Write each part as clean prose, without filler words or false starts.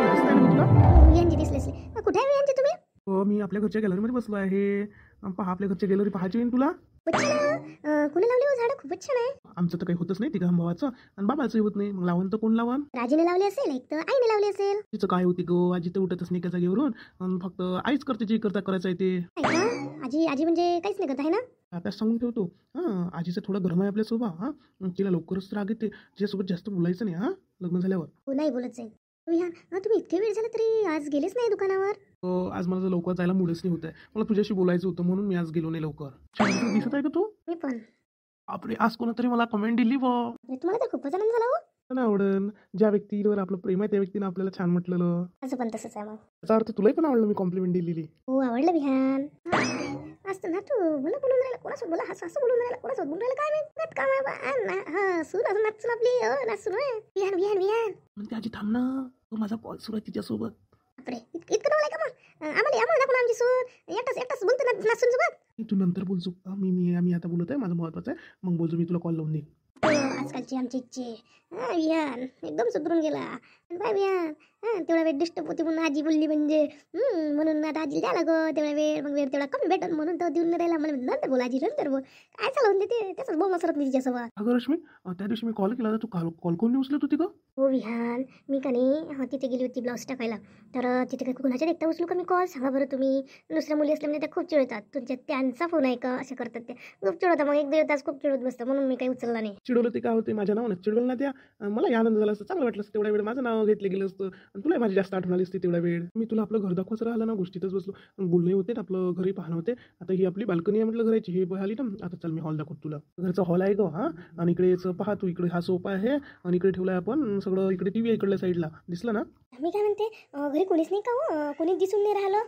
दिसत आहे ना मी तुला? विहानजी दिसले असले. कुठे आहे विहानजी तुम्ही? हो, मी आपल्या घरच्या गॅलरीमध्ये बसलो आहे. पहा, आपल्या घरच्या गॅलरी पाहायची येईन तुला. खूपच छान आहे हो. कोणी लावली हो झाडं? खूपच छान आहे. आमचं तर काही होतच नाही, तिघा भावाचं आणि बाबाचंही होत नाही. मग लावण तर कोण लावण? राजीने लावली असेल, एक तर आईने लावली असेल. तिचं काय होती गो, आजी तर उठतच नाही त्या जागेवरून. फक्त आईच करते जे करता करायचं आहे ते. नाही का? आजी आजी म्हणजे काहीच नाही करत आहे ना? आता सांगून ठेवतो. आजीचं थोडं गरम आहे आपल्यासोबत. तिला लवकरच राग येते. तिच्यासोबत जास्त बोलायचं नाही लग्न झाल्यावर. हो, नाही बोलत जाईल. विहान, तुम्ही इतके वेळ झाला तरी आज गेलेच नाही दुकानावर. आज मला लवकर जायला मूडच नाही होत आहे. मला तुझ्याशी बोलायचं होतं म्हणून मी आज गेलो नाही लवकर. छान दिसत आहे का तू? मी पण. बापरे, आज कोणतरी मला कमेंट दिली तुम्हाला तर खूपच आनंद झाला हो. आवडन. ज्या व्यक्तीवर आपलं प्रेम आहे त्या व्यक्तीनं आपल्याला छान म्हटलेलं. असं पण तसंच आहे मग. त्याचा अर्थ तुलाही पण आवडलं मी कॉम्प्लिमेंट दिलेली. हो, आवडलं विहान. असतं ना तू बोला बोलून राहिला कोणासोबत बोला असं बोलून राहिला कोणासोबत बोलून राहिला काय माहित काम आहे सून असं नाचून आपली नाचून आहे. विहान विहान विहान म्हणते आजी थांब ना, तो माझा कॉल सुरू आहे तिच्यासोबत. बापरे, इतकं नाव का मग? आम्हाला दाखवून आमची सून एकटाच बोलतो ना नाचून सोबत. तू नंतर बोलतो. मी आता बोलत आहे, माझं महत्वाचं आहे. मग बोलतो, मी तुला कॉल लावून देईन. आजकालची आमची इच्छे विहान एकदम सुधरून गेला. बाय विहान, तेवढा वेळ डिस्टर्ब होती म्हणून आजी बोलली म्हणजे म्हणून आता आजीला द्यायला गं तेवढा वेळ. मग वेळ तेवढा कमी भेटल म्हणून तो देऊन राहिला. मला नंतर बोल आजी, नंतर बोल. काय चालवून देते त्याचाच बोल सरत नाही तिच्यासोबत. अगं रश्मी, त्या दिवशी मी कॉल केला तू कॉल कोण नाही उचलत होती का? हो विहान, मी का नाही तिथे गेली होती ब्लाऊज टाकायला. तर तिथे काही कुणाच्या देखता उचलू का मी कॉल? सांगा बरं तुम्ही. दुसऱ्या मुली असल्या म्हणजे त्या खूप चिडतात. तुमच्या त्यांचा फोन आहे का असे करतात त्या. खूप चिडवतात. मग 1-1.5 तास खूप चिडवत बसतं म्हणून मी काही उचलला नाही. चिडवलं ते काय होते, माझ्या नावानं चिडवलं ना त्या. मला आनंद झाला असतं, चांगलं वाटलं असतं. तेवढा वेळ माझं नाव घेतलं गेलं असतं आणि तुला माझी जास्त आठवण आली असते तेवढा वेळ. मी तुला आपलं घर दाखवच राहिलं ना, गोष्टीतच बसलो. बोलणे होते आपलं घरी पाहणं होते. आता ही आपली बाल्कनी आहे म्हटलं घराची, हे पाहिली ना. आता चल मी हॉल दाखवतो तुला. घरचा हॉल आहे गं. आणि इकडेच पहा तू, इकडे हा सोफा आहे आणि इकडे ठेवलाय आपण सगळं. इकडे टीव्ही आहे इकडल्या साईडला, दिसलं ना? मी काय म्हणते, घरी कोणीच नाही का हो? कोणीच दिसून नाही राहिलं.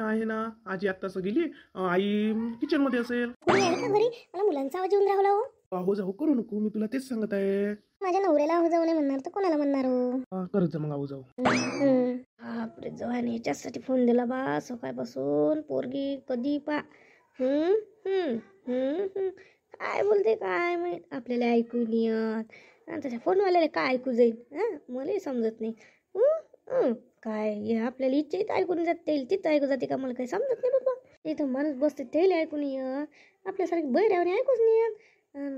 आहे ना, आजी आत्ताच गेली. आई किचन मध्ये असेल. कोणी आहे का घरी? मला मुलांचा आवाज येऊन राहिला हो. हो जाऊ करू नको, मी तुला तेच सांगत आहे. माझ्या नवऱ्याला आहो जाऊ नाही म्हणणार तर कोणाला म्हणणार हो? करत जा मग, आऊ जाऊ. बापरे, जवानी याच्यासाठी फोन दिला बा सकाळपासून. पोरगी कधी पा काय बोलते काय माहित, आपल्याला ऐकू नाही येत. त्याच्या फोनवाल्याला काय ऐकू जाईल मलाही समजत नाही. काय आपल्याला इच्छा इथं ऐकून जाते, तिथं ऐकू जाते का? मला काही समजत नाही बाबा. इथं माणूस बसते त्याला ऐकून येत, आपल्यासारखी बैऱ्यावर ऐकूच नाही येत.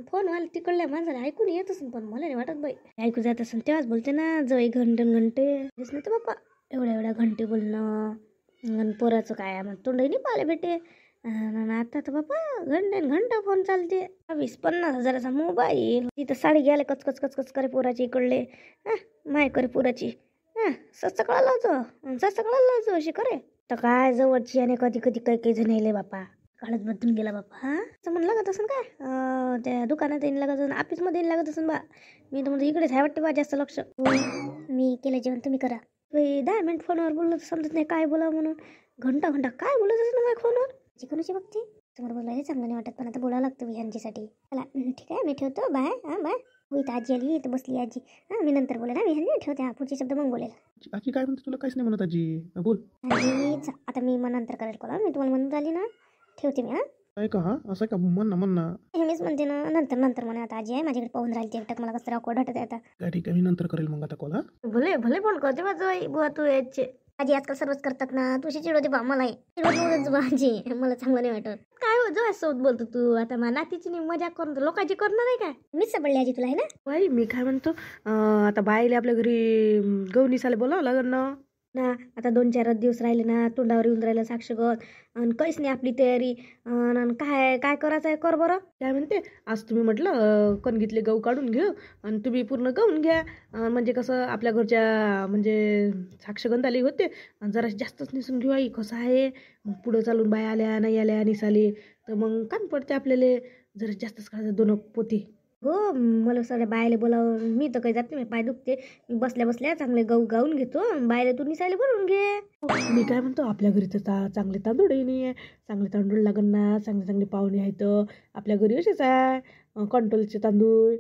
फोनवाला तिकडल्या माणसाला ऐकून येत असेल पण मला नाही वाटत बाई ऐकू जात असेल. तेव्हाच बोलते ना जवळ घंटे दिस नाही तर बाप्पा एवढ्या घंटे बोलणं. पोराचं काय मग तोंडही नाही पाहायला भेटे. आता तर बाप्पा घंटा फोन चालते. 20-50 हजाराचा मोबाईल. तिथं साडी घ्यायला कचकच करे पोराची इकडले. माय करे पोराची सकाळला लावतो अशी करे. तर काय जवळची आणि कधी काही जण येले बापा. काळच बदलून गेला बापा. असं म्हणलं लागत असेल काय? त्या दुकानात येईन लागत असेल, ऑफिसमध्ये येईन लागत असेल बा. मी तर म्हणजे इकडेच आहे वाटते बा जास्त लक्ष. मी केलं जेवण, तुम्ही करा. 10 मिनिट फोनवर बोललं तर समजत नाही काय बोला म्हणून. घंटा काय बोलत असेल ना माझ्या फोनवर. कोणाची बघते समोर बोलायला चांगलं नाही वाटत पण आता बोलावं लागतं विहानजीसाठी. चला ठीक आहे, मी ठेवतो. बाय. बाय. हो, इथं आजी आली, इथं बसली आजी. मी नंतर बोलेल विहान. ठेवते. पुढचे शब्द मग बोलेल. आजी काय म्हणते, तुला काहीच नाही म्हणत आजी. बोल. आता मी मग नंतर करेल कॉल. मी तुम्हाला म्हणून राहिली ना, ठेवते मी. काय का असं का? म्हण ना. हे मीच म्हणते ना, नंतर म्हणा. आता आजी आहे माझ्याकडे पाहून राहिली एकटक. मला कसं अवघड वाटत आहे आता. काय ठीक आहे, मी नंतर करेल मग आता कॉल. भले पण करते माझं बुवा तू याचे. आजी आजकाल सर्वच करतात ना. तुझी चिडवते बा मलाही. चिडवत आजी, मला चांगलं नाही वाटत. काय हो जो सोबत बोलतो तू आता? नातीची मजा करून लोकांची करणार आहे काय? मीच सापडली आजी तुला, आहे ना? बाई मी काय म्हणतो, आता बाईले आपल्या घरी गवनी साले बोलावं लागेल ना. आता 2-4 दिवस राहिले ना, तोंडावर येऊन राहिलं साक्षगत. आणि काहीच नाही आपली तयारी. काय करायचं आहे कर बरं. काय म्हणते, आज तुम्ही म्हटलं कणगीतले गहू काढून घेऊ आणि तुम्ही पूर्ण गहून घ्या. म्हणजे कसं आपल्या घरच्या म्हणजे साक्षगंधाली होते आणि जरा जास्तच निसून घेऊ. आई कसं आहे मग पुढं चालून बाया आल्या नाही आल्या निसाले तर मग कान पडते आपल्याला. जरा जास्तच काढायचं 2 पोती. हो, मला सगळ्या बायला बोलावं. मी तर काही जात नाही, पाय दुखते. मी बसल्या चांगले गहू गाऊन घेतो. बायला तू निसायला बोलून घे. मी काय म्हणतो, आपल्या घरी तर चांगले तांदूळही नाही आहे. चांगले तांदूळ लागन ना. चांगले पाहुणे आहेत आपल्या घरी. असेच आहे कंट्रोलचे तांदूळ.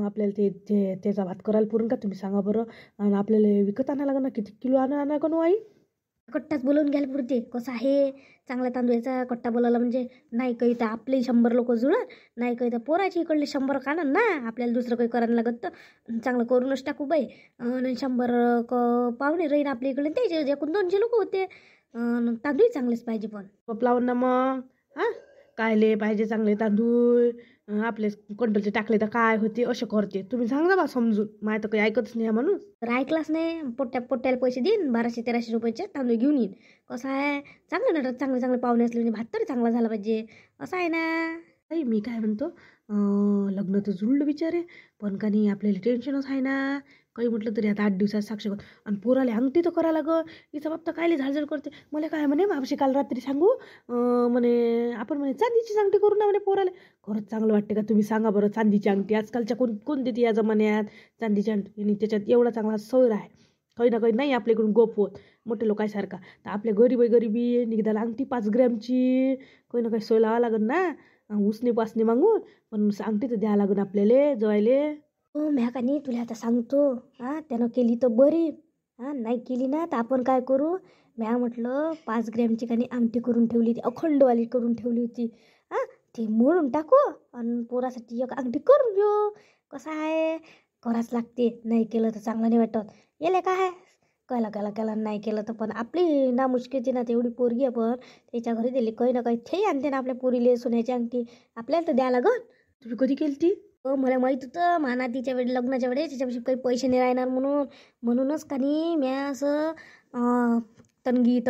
आपल्याला त्याचा भात करायला पुरून का तुम्ही सांगा बरं. आणि आपल्याला विकत आणा लागन ना. किती किलो आणा का नो आई? कट्टाच बोलवून घ्यायला पुरते. कसं आहे चांगला तांदूळाचा कट्टा बोलावला म्हणजे नाही काही तर आपले 100 लोक जुळत, नाही काही तर पोराची इकडले 100 काढन ना. आपल्याला दुसरं काही करायला लागत तर चांगलं करूनच टाकू बाई. आणि 100 पाहुणे राहीन आपल्या इकडे, त्याचे एकूण 200 लोक होते. तांदूळ चांगलेच पाहिजे पण. पप लावून ना मग. हां, कायले पाहिजे चांगले तांदूळ. आपले कंट्रोलचे टाकले तर काय होते असे करते. तुम्ही सांगा बा समजून. माय तर काही ऐकतच नाही हा माणूस. तर ऐकलाच नाही. पोट्याला पैसे देईन 1200-1300 रुपयाचे तांदूळ घेऊन येईन. कसं आहे चांगलं नटत चांगले चांगले पाहुणे असले म्हणजे भात तरी चांगला झाला पाहिजे. असं आहे ना. नाही मी काय म्हणतो, लग्न तर जुळलं बिचारे, पण का नाही आपल्याला टेन्शनच आहे ना. काही म्हटलं तरी आता 8 दिवसात साक्षगंध आणि पोराला अंगठी तर करायला लागं. हिचा बाप तर कायले झाडझड करते. मला काय म्हणे मावशी काल रात्री सांगू, म्हणे आपण म्हणे चांदीची अंगठी करू ना म्हणे पोराला. खरंच चांगलं वाटते का तुम्ही सांगा बरं. चांदीची अंगठी आजकालच्या कोण देते या जमान्यात चांदीची अंगठी. आणि त्याच्यात एवढा चांगला सैर आहे. काही ना काही नाही आपल्याकडून गोप होत मोठे लोकांसारखा. तर आपल्या गरिबी निघाला अंगठी 5 ग्रॅमची. काही ना काही सोय लावा लागेल ना. उसने पासने मागून पण अंगठी तर द्यावं लागेल आपल्याला जवायले. हो म्या का नाही तुला आता सांगतो. त्यानं केली तर बरी. नाही केली ना तर आपण काय करू. म्या म्हटलं 5 ग्रॅमची का नाही अंगठी करून ठेवली होती, अखंडवाली करून ठेवली होती. ती मोडून टाकू आणि पोरासाठी एक अंगठी करून घेऊ. कसं आहे करावंच लागते. नाही केलं तर चांगलं नाही वाटत. येले काय केला नाही केलं तर पण आपली ना मुश्किलची ना तेवढी पोरगी आहे पण त्याच्या घरी दिली काही ना काही ते आणते ना आपल्या पोरीले सोन्याची अंगठी. आपल्याला तर द्या लागल. तुम्ही कधी केली ती? मला माहीत होतं मानातीच्या वेळी लग्नाच्या वेळेस त्याच्यापाशी काही पैसे नाही राहणार म्हणूनच का नाही म्या असं तंगीत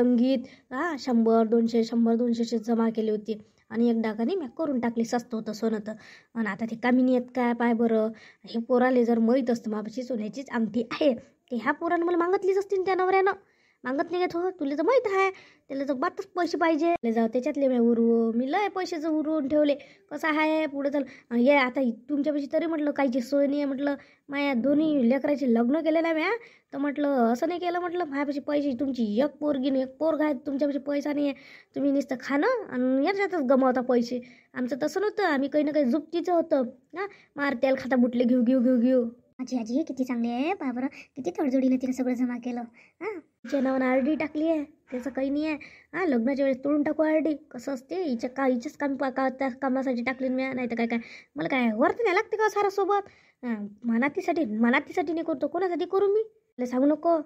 100-200 जमा केली होती. आणि एकदा का नाही म्या करून टाकली. स्वस्त होतं सोनं तर. आणि आता ते कामिनी येत काय पाय बरं. हे पोराले जर माहीत असतं माझ्यापाशी सोन्याचीच अंगठी आहे ते ह्या पोरानं मला मागितलीच असतील. त्या नवऱ्यानं मागत नाही का तुला तर माहीत आहे. त्याला तर बातच पैसे पाहिजे. जाऊ त्याच्यातले मी मी लय पैशाचं उरवून ठेवले. कसं आहे पुढे चल ये आता तुमच्यापाशी तरी म्हटलं काहीची सोय नाही आहे. म्हटलं माझ्या दोन्ही लेकराचे लग्न केलेलं आहे म्या तर म्हटलं असं नाही केलं. म्हटलं माझ्यापाशी पैसे तुमची एक पोरगी नाही एक पोरगा आहे. तुमच्यापाशी पैसा नाही आहे. तुम्ही नुसतं खाणं आणि याच्यातच गमावता पैसे. आमचं तसं नव्हतं. आम्ही काही ना काही जुपतीचं होतं. मार तेल खाता बुटले घेऊ. माझी आजी किती चांगली आहे बाबरं. किती तडजोडीने तिने सगळं जमा केलं. तिच्या नावानं आरडी टाकली आहे. त्याचं काही नाही आहे. लग्नाच्या वेळेस तोडून टाकू आरडी. कसं असते हिच्याच त्या कामासाठी टाकली मी. नाही तर काय मला काय वरती नाही लागते का सारा सोबत. मनातीसाठी नाही करतो. कोणासाठी करू मी तुला सांगू नको.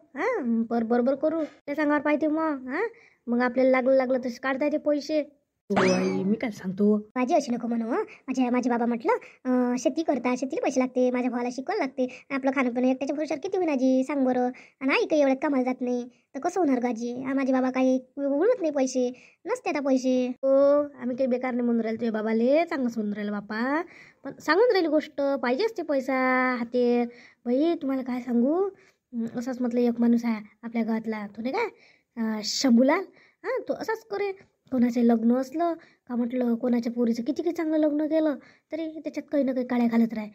बरोबर करू ते सांगावर पाहिजे मग आपल्याला लागलं तसे काढता येते पैसे. आई मी काय सांगतो. माझी अशी नको म्हणू. माझे बाबा म्हटलं शेती करता शेतीला पैसे लागते. माझ्या भावाला शिकवायला लागते. आपलं खाणं एकट्याच्या भरोशावर किती होईन आजी सांग बरं. आणि आई काही एवढ्यात कामाला जात नाही तर कसं होणार गाजी. माझे बाबा काही उडवत नाही पैसे नसते आता पैसे. हो आम्ही काही बेकार नाही म्हणून राहिलो. तुझ्या बाबाले चांगलंच म्हणून राहिलं बापा. पण सांगून राहिली गोष्ट पाहिजे असते पैसा हाते. बाई तुम्हाला काय सांगू. असाच म्हटलं एक माणूस आहे आपल्या गावातला. तो नाही काय शंभूलाल. तो असाच करे. कोणाचं लग्न असलं का म्हटलं कोणाच्या पोरीचं किती चांगलं लग्न केलं तरी त्याच्यात काही ना काही काळ्या घालत राह.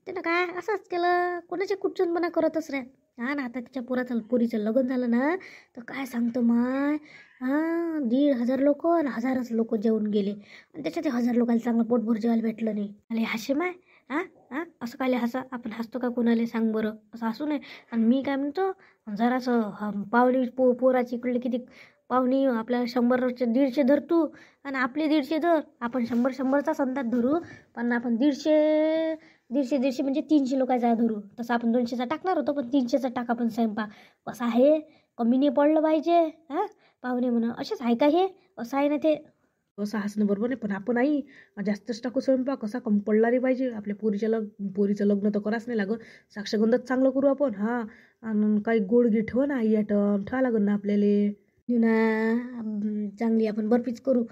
त्यानं काय असंच केलं. कोणाचे कुटचुनपणा करतच राह. ना आता तिच्या पोरीचं लग्न झालं ना तर काय सांगतो माय. 1,500 लोक आणि 1000च लोक जेवून गेले. आणि त्याच्यात 1000 लोकांना चांगलं पोटभर जेवायला भेटलं नाही. अरे हाशे माय. असं काय हसा. आपण हसतो का कोणाला सांग बरं. असं हसू नये. आणि मी काय म्हणतो जरासं पावली पोराची इकडले किती पाहुणी आपल्याला 100-150 धरतो आणि आपले 150 धर. आपण 100-100चा संदात धरू पण आपण 150 म्हणजे 300 लोकांचा धरू. तसं आपण 200चा टाकणार होतो पण 300चा टाका पण स्वयंपाक. कसं आहे कमी नाही पडलं पाहिजे. पाहुणे म्हणा असेच आहे का हे. असं आहे ना ते. असं हसणं बरोबर नाही पण आपण आई जास्तच टाकू स्वयंपाक. कसा कमी पडला रे पाहिजे. आपल्या पोरीचं लग्न तर कराच नाही लागत. साक्षगंधच चांगलं करू आपण. आणि काही गोडगी ठेव ना आई आयटम ठेवा लागेल ना आपल्याला. चांगली आपण बर्फीच करू.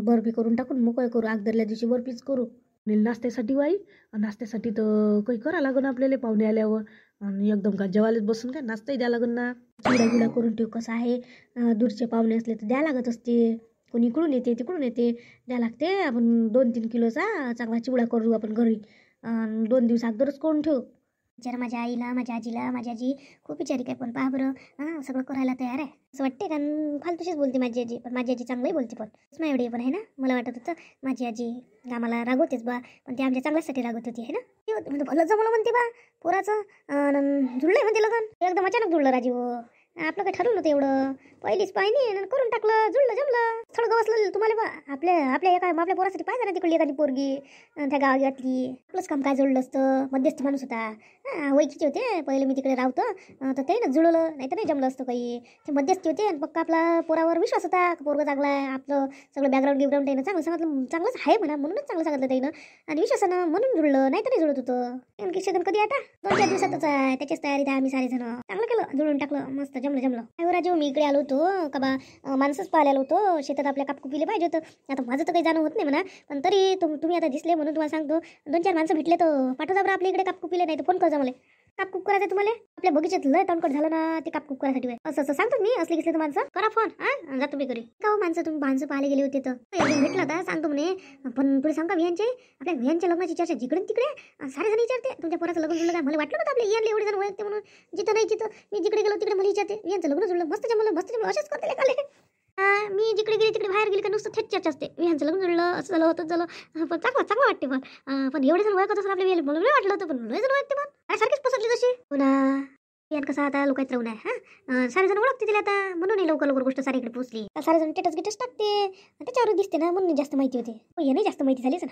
बर्फी करून टाकून मोकळं करू. अगदरल्या दिवशी बर्फीच करू. आणि नाश्त्यासाठी बाई नाश्त्यासाठी तर काही करा लागेल आपल्याला पाहुणे आल्यावर. आणि एकदम का जेवायलाच बसून काय नाश्ताही द्या लागेल ना. चिवडा करून ठेवू. कसं आहे दूरचे पाहुणे असले तर द्या लागत असते. कोणी इकडून येते तिकडून येते द्या लागते. आपण 2-3 किलोचा चांगला चिवडा करू आपण घरी. 2 दिवस अगोदरच करून ठेवू. जरा माझ्या आईला माझ्या आजीला माझी आजी खूप विचारी काय पण पहा बरं. सगळं करायला तयार आहे. असं वाटते का फालतूशीच बोलते माझी आजी. पण माझी आजी चांगलंही बोलते पण माझ्या एवढी पण आहे ना. मला वाटत होतं माझी आजी आम्हाला रागवतेच बा पण ते आमच्या चांगल्यासाठी रागवत होती आहे ना. म्हणजे भलं जमलं म्हणते बा पोराचं जुळलंय म्हणते लग्न. एकदम अचानक जुळलं राजी. आपलं काय ठरवलं होतं एवढं, पहिलीच पाहिजे आणि करून टाकलं, जुळलं जमलं. थोडं गवसलं तुम्हाला बा. आपल्या एका आपल्या पोरासाठी पाहिजे ना तिकडली एखादी पोरगी त्या गावातली. आपलंच काम काय जुळलं असतं, मध्यस्थी माणूस होता. ओळखीचे होते पहिले, मी तिकडे राहतो तर ते ना जुळलं, नाही तर नाही जमलं असतं काही. ते मध्यस्थी होते आणि पक्का आपला पोरावर विश्वास होता, पोरगं चांगला आहे, आपलं सगळं बॅकग्राऊंड गिबग्राऊंड त्यानं चांगलं सांगितलं, चांगलंच आहे म्हणा, म्हणूनच चांगलं सांगितलं त्यानं. आणि विश्वासानं म्हणून जुळलं, नाही तर नाही जुळत होतं. आणखी शेतन कधी आता 2-4 दिवसातच आहे, त्याच्याच तयारीत आहे आम्ही सारे जण. चांगलं केलं, जुळून टाकलं, मस्त जमलं. काय राजू, मी इकडे आलो होतो का बा, माणसंच पाहायला आलो होतो, शेतात आपल्या कापकुपीले पाहिजे होतं. आता माझं तर काही जाणं होत नाही म्हणा, पण तरी तुम्ही आता दिसले म्हणून तुम्हाला सांगतो, 2-4 माणसं भेटले तर पाठवता बरं आपल्या इकडे कापकुपीले, नाही तर फोन करजा मला. कापकूप करायचं तुम्हाला, आपल्या बगीच्यात लय तणकट झालं ना ते कापकूप करायसाठी. असं सांगतो मी, असले गिसले तर माणसं करा फोन, जा तुम्ही घरी. का हो माणसं, तुम्ही माणसं पाहायला गेले होते तर भेटलं होता सांगतो म्हणे. पण तुला सांगा विहानचे, आपल्या विहानच्या लग्नाची चर्चा जिकडे तिकडे सारे जण विचारते, तुमच्या पोराचं लग्न जुळलं काय. मला वाटलं नव्हतं आपल्या विहानला एवढे जण ओळखते म्हणून. जिथं नाही तिथं मी जिकडे गेलो तिकडे मला विचारते विहानचं लग्न जुळलं, मस्त जमलं असेच करते काले. मी जिकडे गेले तिकडे बाहेर गेले का नुसतं थेट चर्चा असते, विहानचं लग्न जुळलं, असं झालं होतं झालं. पण चांगलं वाटते. पण एवढे जण ओळखत असं आपल्या विहान, मला नाही वाटलं होतं, पण लय जण ओळखते. पण सारखीच पसरली तशी पुन्हा विहान कसं आता लोकांत राहून आहे. सारे जण ओळखते तिला आता, म्हणून लवकर गोष्ट सारीकडे पोहोचली. सारे जण टेटस टाकते, त्याच्यावर दिसते ना, म्हणून जास्त माहिती होते. हे नाही जास्त माहिती झालीच.